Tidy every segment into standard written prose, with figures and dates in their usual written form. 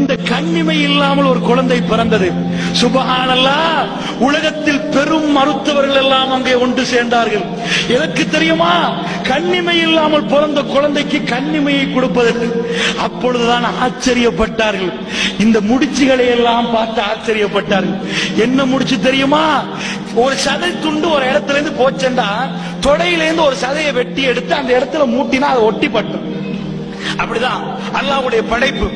இந்த கண்ணிமை இல்லாமல் ஒரு குழந்தை பிறந்தது. சுப்ஹானல்லாஹ். உலகத்தில் பெரும் மருத்துவர்கள் எல்லாம் அங்கே ஒன்று சேர்ந்தார்கள். எனக்கு தெரியுமா, கண்ணிமை இல்லாமல் பிறந்த குழந்தைக்கு கண்ணிமையை கொடுப்பதற்கு. அப்பொழுதுதான் ஆச்சரியப்பட்டார்கள். இந்த முடிச்சுகளை எல்லாம் பார்த்து ஆச்சரியப்பட்டார்கள். என்ன முடிச்சு தெரியுமா? ஒரு சதை துண்டு ஒரு இடத்துல இருந்து போச்சேண்டா, தொடையிலேருந்து ஒரு சதையை வெட்டி எடுத்து அந்த இடத்துல மூட்டினா அதை ஒட்டி பட்டும். அப்படிதான் அல்லாஹ்வுடைய படைப்பு.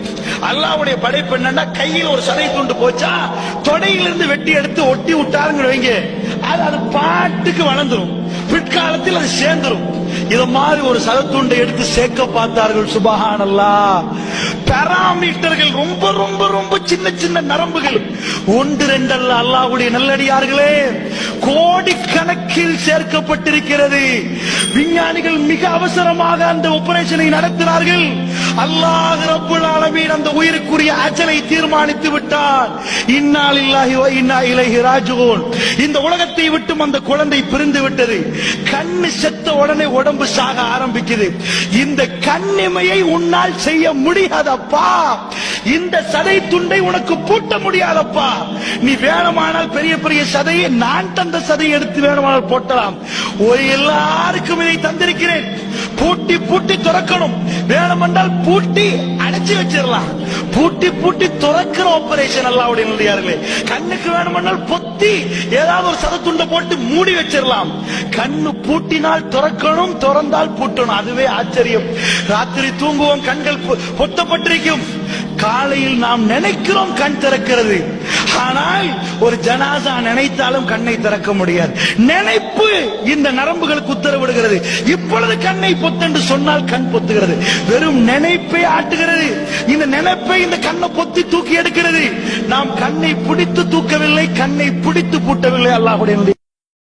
அல்லாஹ்வுடைய படைப்பு என்னன்னா, கையில் ஒரு சதை துண்டு போச்சா தொடையிலிருந்து வெட்டி எடுத்து ஒட்டி விட்டாருங்க, அது பாட்டுக்கு வளர்ந்துரும். பிற்காலத்தில் அது சேர்ந்துரும். இத மாதிரி ஒரு சதத்துண்டை எடுத்து சேர்க்க பார்த்தார்கள். சுப்ஹானல்லாஹ். பாராமீட்டர்கள் ரொம்ப ரொம்ப ரொம்ப சின்ன சின்ன நரம்புகள், ஒன்று ரெண்டல்ல அல்லாஹ்வுடைய நல்லடியார்களே, கோடிக்கணக்கில் சேர்க்கப்பட்டிருக்கிறது. விஞ்ஞானிகள் மிக அவசரமாக அந்த ஆபரேஷனை நடத்தினார்கள். அல்லாஹ் ரப்புல் ஆலமீன் அந்த உயிருக்குரிய அஜலை தீர்மானித்து விட்டார். இன்னா லில்லாஹி வ இன்னா இலைஹி ராஜிஊன். இந்த உலகத்தை விட்டும் அந்த குழந்தை பிரிந்து விட்டது. கண்ணு செத்த உடனே உடம்பு சாக ஆரம்பிக்குது. இந்த கண்ணிமையை உன்னால் செய்ய முடியாதப்பா. இந்த சதை துண்டை உனக்கு பூட்ட முடியாதப்பா. நீ வேணுமானால் பெரிய பெரிய சதையை நான் தந்த சதையை எடுத்து வேணுமானால் போட்டலாம். ஒரு எல்லாருக்கும் இதை தந்திருக்கிறேன். பூட்டி பூட்டி திறக்கணும், வேணுமென்றால் பூட்டி அடைச்சு வச்சிடலாம். பூட்டி பூட்டி திறக்கிற ஆபரேஷன் அல்லாஹ்வுடைய நல்லடியார்களே. கண்ணுக்கு வேணுமென்றால் பொத்தி ஏதாவது ஒரு சதத்துண்டை போட்டு மூடி வச்சிடலாம். கண்ணு பூட்டினால் திறக்கணும், திறந்தால் பூட்டணும். அதுவே ஆச்சரியம். ராத்திரி தூங்குவோம், கண்கள் பொத்தப்பட்டிருக்கும். காலையில் நாம் நினைக்கிறோம் கண் திறக்கிறது. ஆனால் ஒரு ஜனாசா நினைத்தாலும் கண்ணை திறக்க முடியாது. நினைப்பு இந்த நரம்புகளுக்கு உத்தரவிடுகிறது. இப்பொழுது கண்ணை பொத்தென்று சொன்னால் கண் பொத்துகிறது. வெறும் நினைப்பை ஆட்டுகிறது. இந்த நினைப்பை இந்த கண்ணை பொத்தி தூக்கி எடுக்கிறது. நாம் கண்ணை பிடித்து தூக்கவில்லை, கண்ணை பிடித்து பூட்டவில்லை. அல்லாஹ்வுடைய